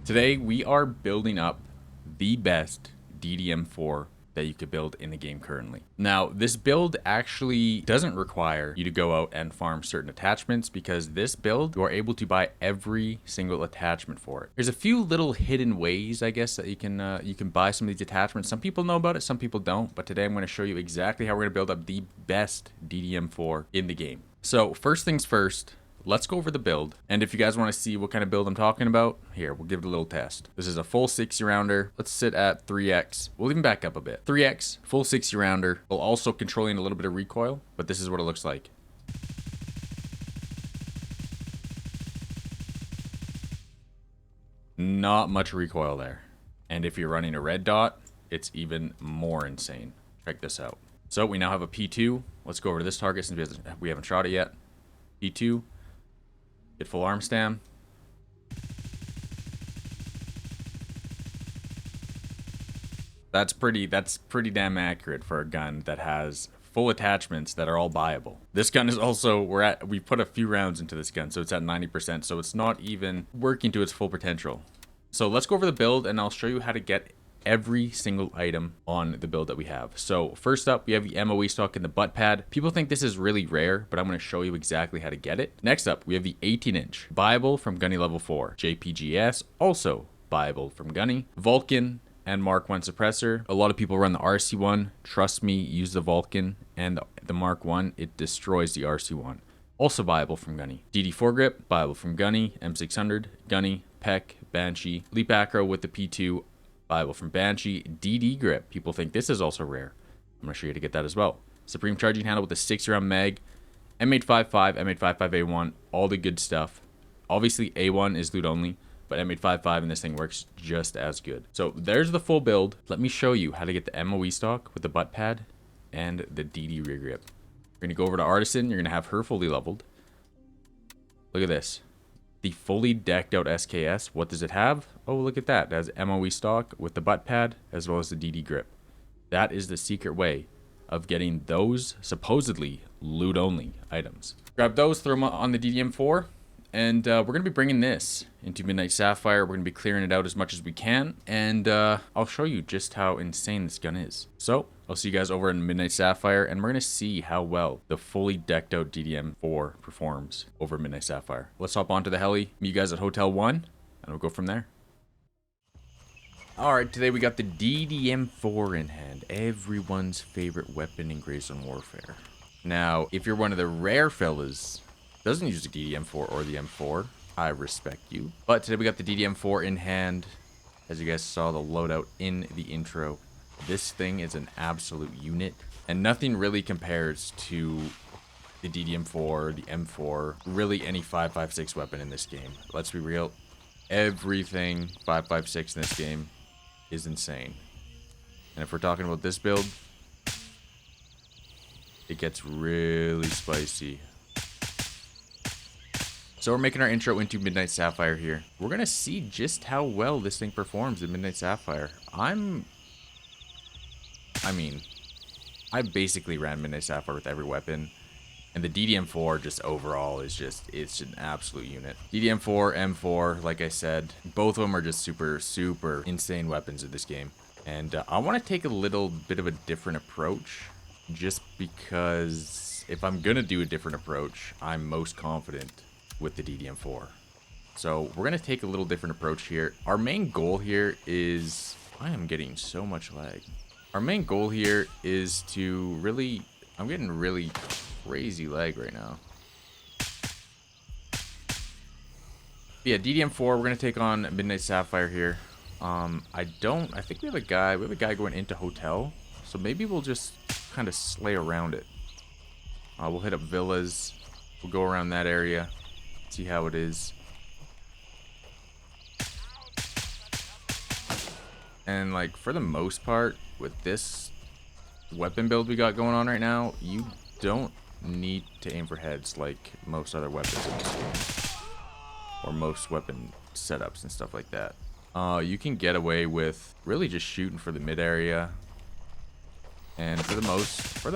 Today we are building up the best DDM4 that you could build in the game currently. Now, this build actually doesn't require you to go out and farm certain attachments, because this build, you are able to buy every single attachment for it. There's a few little hidden ways, I guess, that you can buy some of these attachments. Some people know about it, some people don't, but today I'm going to show you exactly how we're going to build up the best DDM4 in the game. So first things first, let's go over the build. And if you guys want to see what kind of build I'm talking about, here, we'll give it a little test. This is a full 60 rounder. Let's sit at 3x. We'll even back up a bit. 3x, full 60 rounder. We'll also controlling a little bit of recoil, but this is what it looks like. Not much recoil there. And if you're running a red dot, it's even more insane. Check this out. So we now have a P2. Let's go over to this target since we haven't shot it yet. P2. Get full arm stam. That's pretty damn accurate for a gun that has full attachments that are all buyable. This gun is also, we put a few rounds into this gun, so it's at 90%, so it's not even working to its full potential. So let's go over the build and I'll show you how to get every single item on the build that we have. So first up, we have the MOE stock in the butt pad. People think this is really rare, but I'm going to show you exactly how to get it. Next up, we have the 18-inch buyable from Gunny level 4. JPGS, also buyable from Gunny. Vulcan and Mark 1 suppressor. A lot of people run the RC1. Trust me, use the Vulcan and the Mark 1. It destroys the RC1. Also buyable from Gunny. DD4 grip, buyable from Gunny. M600, Gunny, Peck, Banshee. Leap acro with the P2, buyable from Banshee. DD grip, people think this is also rare. I'm going to show you how to get that as well. Supreme charging handle with a 6-round mag. M855, M855A1, all the good stuff. Obviously A1 is loot only, but M855 and this thing works just as good. So there's the full build. Let me show you how to get the MOE stock with the butt pad and the DD rear grip. You're going to go over to Artisan. You're going to have her fully leveled. Look at this. The fully decked out SKS. What does it have? Oh, look at that. It has MOE stock with the butt pad as well as the DD grip. That is the secret way of getting those supposedly loot only items. Grab those, throw them on the DDM4, and we're going to be bringing this into Midnight Sapphire. We're going to be clearing it out as much as we can, and I'll show you just how insane this gun is. So I'll see you guys over in Midnight Sapphire, and we're going to see how well the fully decked out DDM4 performs over Midnight Sapphire. Let's hop onto the heli, meet you guys at Hotel 1, and we'll go from there. Alright, today we got the DDM4 in hand. Everyone's favorite weapon in grayzone warfare. Now, if you're one of the rare fellas who doesn't use the DDM4 or the M4, I respect you. But today we got the DDM4 in hand. As you guys saw the loadout in the intro. This thing is an absolute unit, and nothing really compares to the DDM4, the M4, really any 5.56 weapon in this game. Let's be real, everything 5.56 in this game is insane. And if we're talking about this build, it gets really spicy. So we're making our intro into Midnight Sapphire here. We're gonna see just how well this thing performs in Midnight Sapphire. I basically ran Midnight Sapphire with every weapon, and the DDM4 just overall is it's an absolute unit. DDM4, M4, like I said, both of them are just super insane weapons in this game. And I want to take a little bit of a different approach, just because if I'm gonna do a different approach, I'm most confident with the DDM4. So we're gonna take a little different approach here. Our main goal here is, I am getting so much lag. Our main goal here is to really, I'm getting really crazy lag right now. Yeah, DDM4, we're gonna take on Midnight Sapphire here. I think we have a guy going into hotel, so maybe we'll just kind of slay around it. We'll hit up villas, we'll go around that area, see how it is. And like for the most part, with this weapon build we got going on right now, you don't need to aim for heads like most other weapons in this game, or most weapon setups and stuff like that. You can get away with really just shooting for the mid area, and for the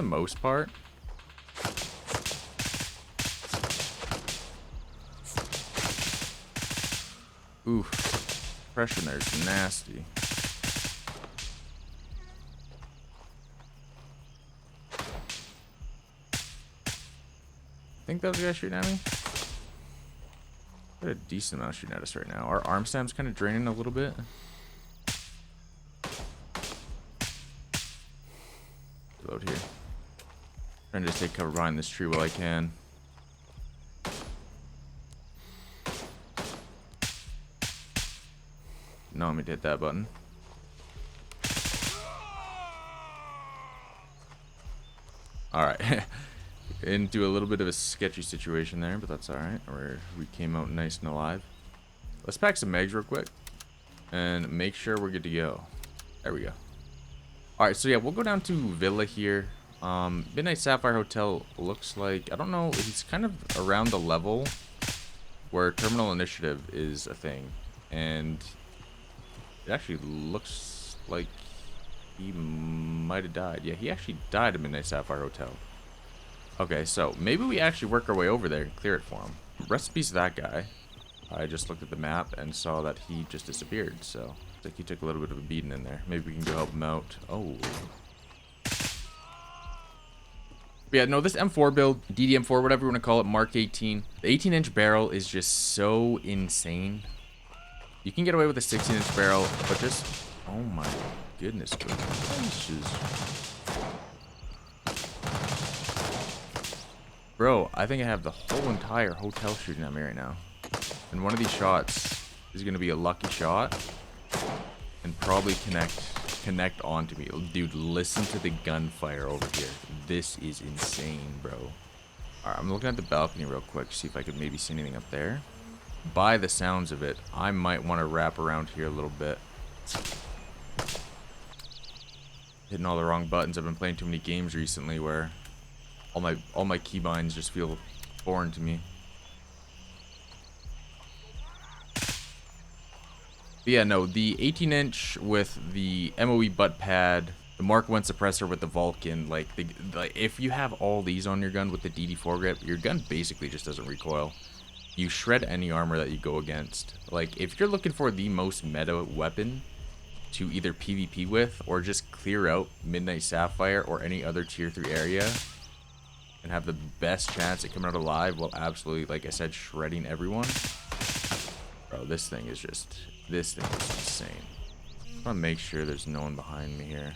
most part, oof, suppression there is nasty. I think those guys shooting at me. Got a decent amount shooting at us right now. Our arm stam's kind of draining a little bit. Load here. Trying to just take cover behind this tree while I can. No, let me hit that button. Alright. Into a little bit of a sketchy situation there, but that's alright. We came out nice and alive. Let's pack some megs real quick and make sure we're good to go. There we go. Alright, so yeah, we'll go down to Villa here. Midnight Sapphire Hotel looks like, I don't know, he's kind of around the level where Terminal Initiative is a thing. And it actually looks like he might have died. Yeah, he actually died at Midnight Sapphire Hotel. Okay, so maybe we actually work our way over there and clear it for him. Rest in peace to that guy. I just looked at the map and saw that he just disappeared, so looks like he took a little bit of a beating in there. Maybe we can go help him out. Oh. But yeah, no, this M4 build, DDM4, whatever you want to call it, Mark 18. The 18-inch barrel is just so insane. You can get away with a 16-inch barrel, but just, oh my goodness gracious. Bro, I think I have the whole entire hotel shooting at me right now. And one of these shots is going to be a lucky shot and probably connect onto me. Dude, listen to the gunfire over here. This is insane, bro. Alright, I'm looking at the balcony real quick, see if I could maybe see anything up there. By the sounds of it, I might want to wrap around here a little bit. Hitting all the wrong buttons. I've been playing too many games recently where all my keybinds just feel foreign to me. But yeah, no, the 18-inch with the MOE butt pad, the Mark 1 suppressor with the Vulcan, like if you have all these on your gun with the DD4 grip, your gun basically just doesn't recoil. You shred any armor that you go against. Like, if you're looking for the most meta weapon to either PvP with or just clear out Midnight Sapphire or any other tier 3 area and have the best chance at coming out alive while absolutely, like I said, shredding everyone. Bro, this thing is insane. I want to make sure there's no one behind me here.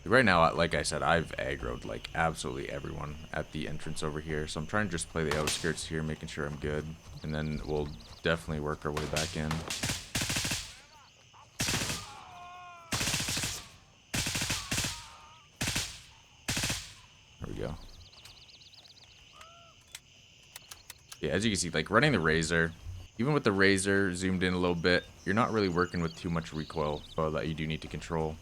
Right now, like I said, I've aggroed like absolutely everyone at the entrance over here. So I'm trying to just play the outskirts here, making sure I'm good. And then we'll definitely work our way back in. There we go. Yeah, as you can see, like running the Razor, even with the Razor zoomed in a little bit, you're not really working with too much recoil that you do need to control.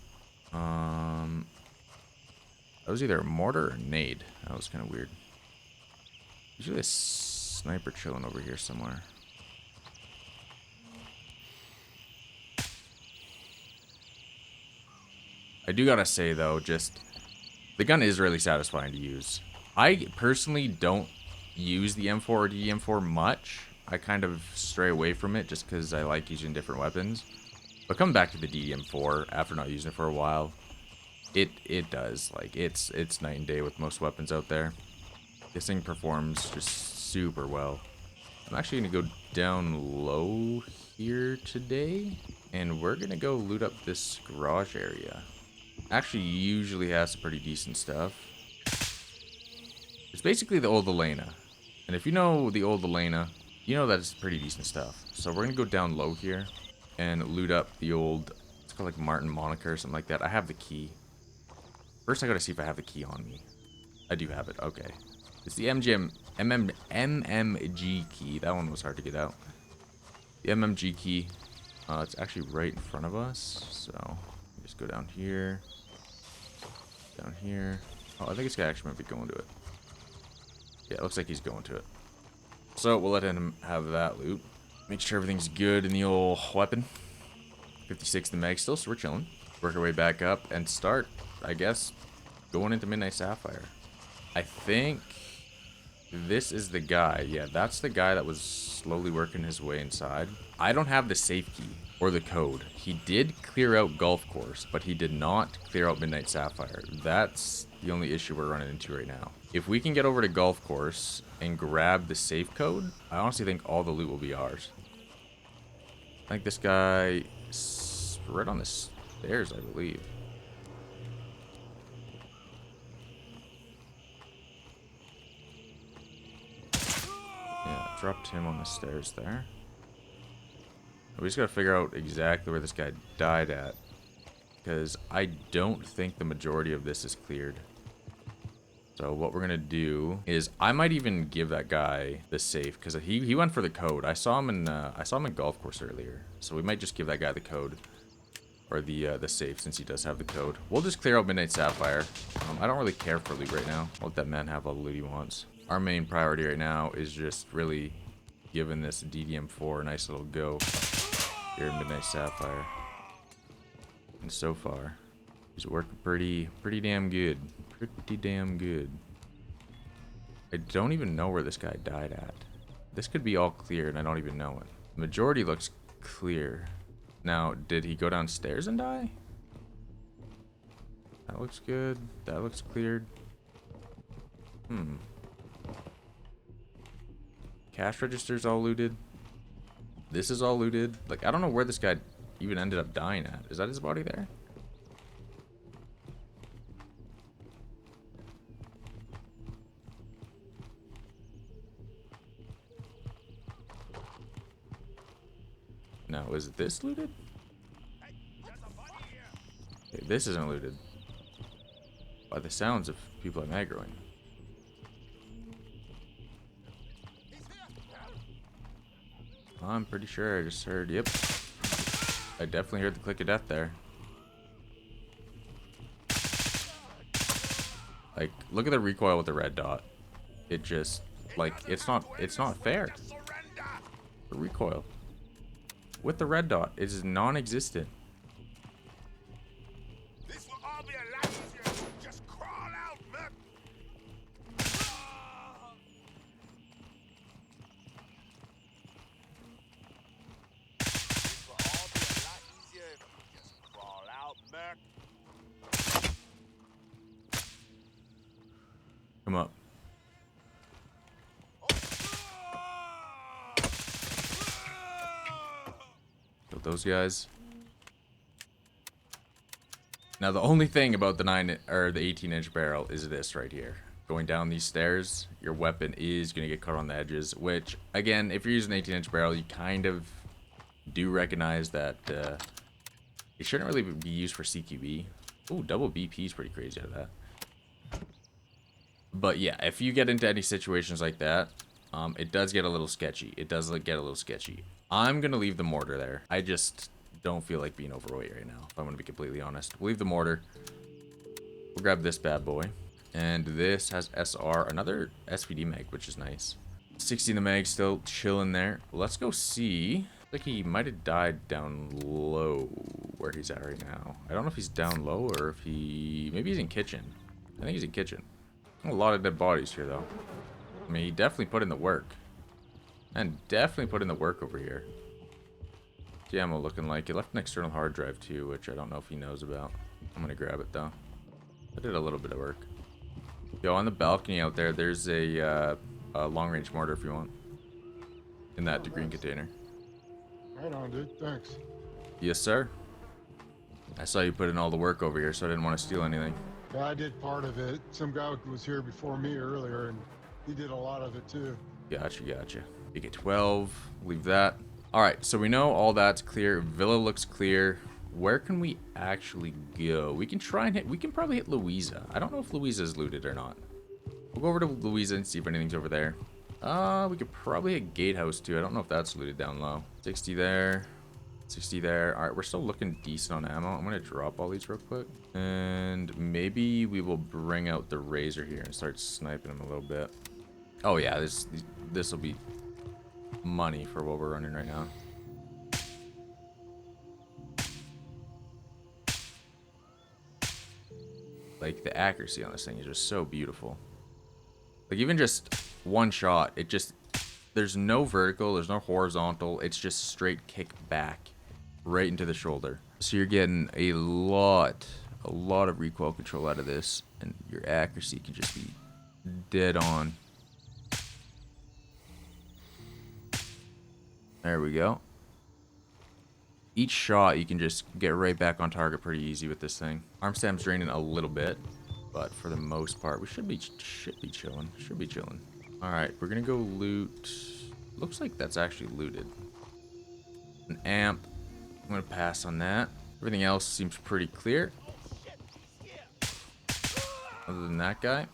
That was either a mortar or a nade. That was kind of weird. Usually a sniper chilling over here somewhere. I do gotta say though, just the gun is really satisfying to use. I personally don't use the M4 or DDM4 much. I kind of stray away from it just because I like using different weapons. But coming back to the DDM4 after not using it for a while, it does, like, it's night and day with most weapons out there. This thing performs just super well. I'm actually gonna go down low here today, and we're gonna go loot up this garage area. Actually usually has some pretty decent stuff. It's basically the old Elena, and if you know the old Elena, you know that it's pretty decent stuff. So we're gonna go down low here and loot up the old, it's called like Martin Monica or something like that. I have the key. First, I gotta see if I have the key on me. I do have it. Okay. It's the MMG key. That one was hard to get out. The MMG key. It's actually right in front of us. So, just go down here. Down here. Oh, I think this guy actually might be going to it. Yeah, it looks like he's going to it. So, we'll let him have that loot. Make sure everything's good in the old weapon. 56 the mag still, so we're chilling. Work our way back up and start, I guess, going into Midnight Sapphire. I think This is the guy. Yeah, that's the guy that was slowly working his way inside. I don't have the safe key or the code. He did clear out Golf Course, but he did not clear out Midnight Sapphire. That's the only issue we're running into right now. If we can get over to Golf Course and grab the safe code, I honestly think all the loot will be ours. I think this guy is right on the stairs, I believe. Yeah, dropped him on the stairs there. We just gotta figure out exactly where this guy died at, because I don't think the majority of this is cleared. So what we're gonna do is I might even give that guy the safe, because he went for the code. I saw him in Golf Course earlier, so we might just give that guy the code or the safe since he does have the code. We'll just clear out Midnight Sapphire. I don't really care for loot right now. I'll let that man have all the loot he wants. Our main priority right now is just really giving this DDM4 a nice little go here in Midnight Sapphire. And so far, he's working pretty damn good. Pretty damn good. I don't even know where this guy died at. This could be all clear and I don't even know it. The majority looks clear. Now, did he go downstairs and die? That looks good. That looks cleared. Cash register's all looted. This is all looted. Like, I don't know where this guy even ended up dying at. Is that his body there? No, is this looted? Okay, this isn't looted. By the sounds of people I'm aggroing. I'm pretty sure I just heard, yep. I definitely heard the click of death there. Like, look at the recoil with the red dot. It just, like, it's not fair. The recoil with the red dot is non-existent. This will all be a lot easier. Just crawl out, man. This will all be a lot easier if you just crawl out, man. Come up. Kill those guys. Now the only thing about the 18-inch barrel is this right here. Going down these stairs, your weapon is gonna get cut on the edges. Which, again, if you're using an 18-inch barrel, you kind of do recognize that it shouldn't really be used for CQB. Ooh, double BP is pretty crazy out of that. But yeah, if you get into any situations like that, it does get a little sketchy. It does get a little sketchy. I'm going to leave the mortar there. I just don't feel like being overweight right now, if I'm going to be completely honest. We'll leave the mortar. We'll grab this bad boy. And this has SR, another SVD mag, which is nice. 60 in the mag, still chilling there. Let's go see. Like he might have died down low where he's at right now. I don't know if he's down low or if maybe he's in kitchen. I think he's in kitchen. A lot of dead bodies here, though. I mean, he definitely put in the work. And definitely put in the work over here. What's the ammo looking like? He left an external hard drive, too, which I don't know if he knows about. I'm going to grab it, though. I did a little bit of work. Yo, on the balcony out there, there's a long-range mortar if you want. In that green container. Right on, dude. Thanks. Yes, sir. I saw you put in all the work over here, so I didn't want to steal anything. Yeah, I did part of it. Some guy was here before me earlier, and he did a lot of it, too. Gotcha, gotcha. You get 12. Leave that. Alright, so we know all that's clear. Villa looks clear. Where can we actually go? We can try and hit... We can probably hit Louisa. I don't know if Louisa's looted or not. We'll go over to Louisa and see if anything's over there. We could probably hit Gatehouse, too. I don't know if that's looted down low. 60 there. 60 there. Alright, we're still looking decent on ammo. I'm going to drop all these real quick. And maybe we will bring out the Razor here and start sniping him a little bit. Oh, yeah. This will be money for what we're running right now. Like, the accuracy on this thing is just so beautiful. Like, even just one shot. It just, there's no vertical, there's no horizontal. It's just straight kick back right into the shoulder. So you're getting a lot of recoil control out of this, and your accuracy can just be dead on. There we go. Each shot you can just get right back on target pretty easy with this thing. Arm stam's draining a little bit, but for the most part we should be chilling. All right, we're gonna go loot. Looks like that's actually looted. An amp. I'm gonna pass on that. Everything else seems pretty clear, other than that guy.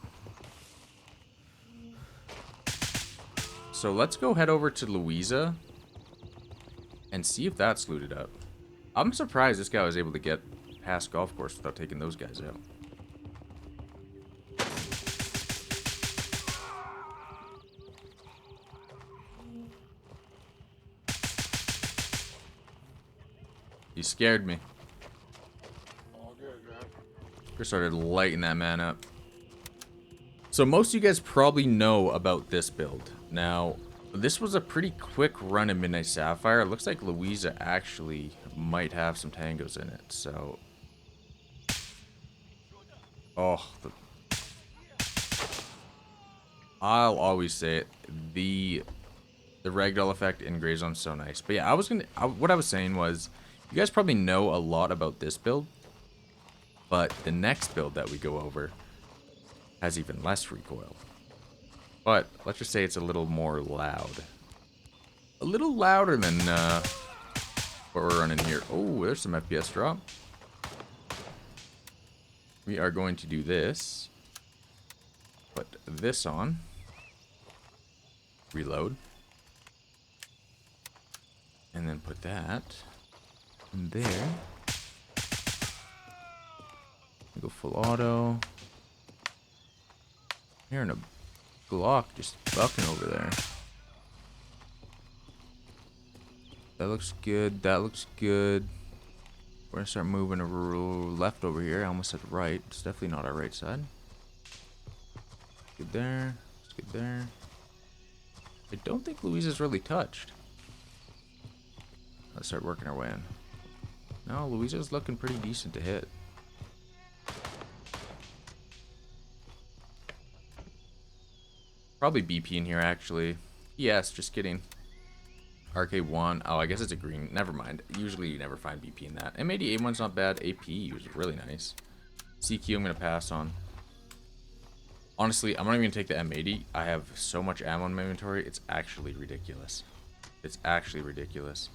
So let's go head over to Louisa and see if that's looted up. I'm surprised this guy was able to get past golf course without taking those guys out. He scared me. All good, man. Just started lighting that man up. So most of you guys probably know about this build. Now, this was a pretty quick run in Midnight Sapphire. It looks like Louisa actually might have some tangos in it, so... Oh, I'll always say it. The ragdoll effect in grayzone is so nice. But yeah, what I was saying was, you guys probably know a lot about this build, but the next build that we go over has even less recoil. But let's just say it's a little more loud. A little louder than what we're running here. Oh, there's some FPS drop. We are going to do this. Put this on. Reload. And then put that in there. Go full auto. Hearing a Glock just bucking over there. That looks good. That looks good. We're gonna start moving left over here. I almost said right. It's definitely not our right side. Good there. It's good there. I don't think Louisa's really touched. Let's start working our way in. No, Louisa's looking pretty decent to hit. Probably BP in here, actually. Yes, just kidding. RK1. Oh, I guess it's a green. Never mind. Usually you never find BP in that. M80A1's not bad. AP was really nice. CQ I'm going to pass on. Honestly, I'm not even going to take the M80. I have so much ammo in my inventory. It's actually ridiculous. It's actually ridiculous.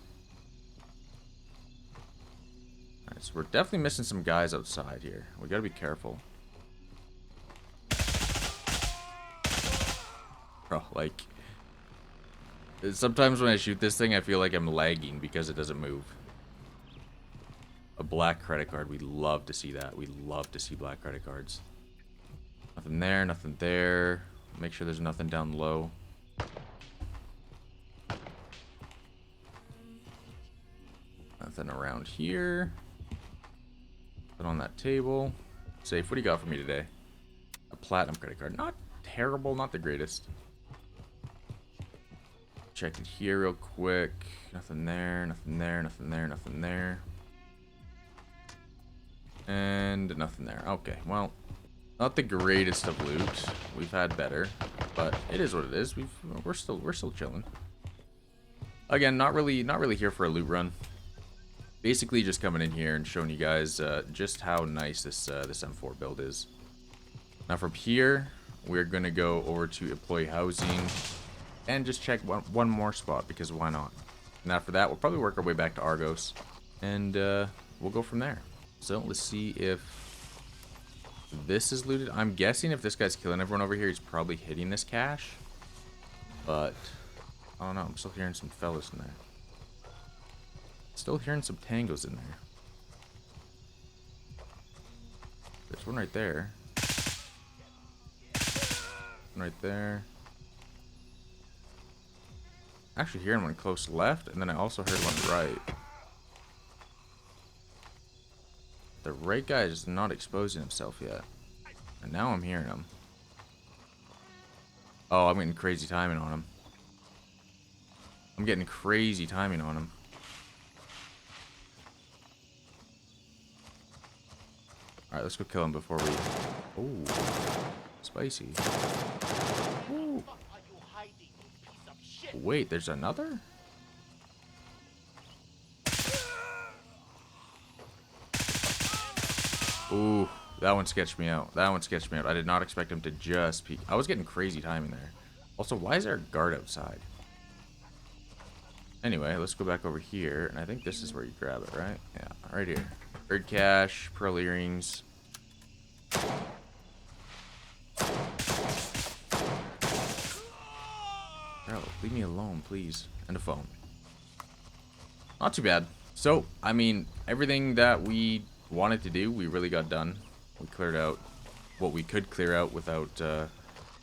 Alright, so we're definitely missing some guys outside here. We got to be careful. Bro, like... Sometimes when I shoot this thing, I feel like I'm lagging because it doesn't move. A black credit card. We love to see that. We love to see black credit cards. Nothing there, nothing there. Make sure there's nothing down low. Nothing around here. Put on that table. Safe. What do you got for me today? A platinum credit card. Not terrible, not the greatest. Check it here real quick. Nothing there, nothing there, nothing there, nothing there. And nothing there. Okay, well, not the greatest of loot. We've had better, but it is what it is. We're still chilling. Again, not really here for a loot run. Basically just coming in here and showing you guys just how nice this M4 build is. Now from here, we're gonna go over to employee housing and just check one more spot, because why not? And after that, we'll probably work our way back to Argos, and we'll go from there. So let's see if this is looted. I'm guessing if this guy's killing everyone over here, he's probably hitting this cache. But I don't know. I'm still hearing some fellas in there. Still hearing some tangos in there. There's one right there. One right there. Actually hearing one close left, and then I also heard one right. The right guy is not exposing himself yet. And now I'm hearing him. Oh, I'm getting crazy timing on him. I'm getting crazy timing on him. Alright, let's go kill him before we... Oh, spicy. Ooh. Wait, there's another? Ooh, that one sketched me out. That one sketched me out. I did not expect him to just peek. I was getting crazy timing there. Also, why is there a guard outside? Anyway, let's go back over here. And I think this is where you grab it, right? Yeah, right here. Bird cash, pearl earrings. Bro, leave me alone, please. And a phone. Not too bad. So, I mean, everything that we wanted to do, we really got done. We cleared out what we could clear out without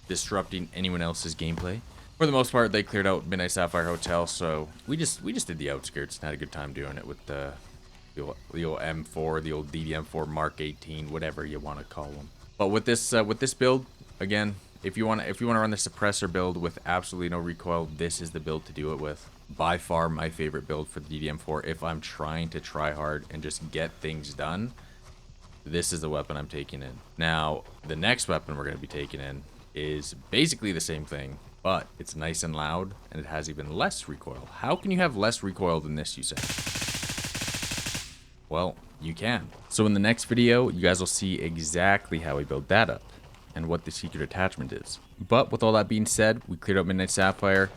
disrupting anyone else's gameplay. For the most part, they cleared out Midnight Sapphire Hotel, so we just did the outskirts and had a good time doing it with the old M4, the old DDM4 Mark 18, whatever you want to call them. But with this build, again, if you want to run the suppressor build with absolutely no recoil, this is the build to do it with. By far my favorite build for the DDM4 if I'm trying to try hard and just get things done. This is the weapon I'm taking in. Now, the next weapon we're going to be taking in is basically the same thing, but it's nice and loud and it has even less recoil. How can you have less recoil than this, you say? Well, you can. So in the next video, you guys will see exactly how we build that up and what the secret attachment is. But with all that being said, we cleared out Midnight Sapphire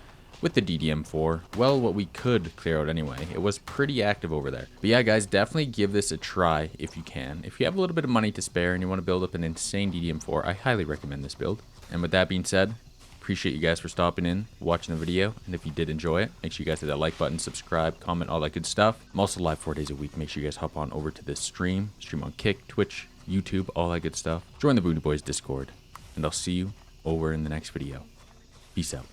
with the DDM4. Well, what we could clear out anyway. It was pretty active over there. But yeah, guys, definitely give this a try if you can. If you have a little bit of money to spare and you want to build up an insane DDM4, I highly recommend this build. And with that being said, appreciate you guys for stopping in, watching the video, and if you did enjoy it, make sure you guys hit that like button, subscribe, comment, all that good stuff. I'm also live 4 days a week. Make sure you guys hop on over to this stream on Kick, Twitch, YouTube, all that good stuff. Join the Booney Boys Discord, and I'll see you over in the next video. Peace out.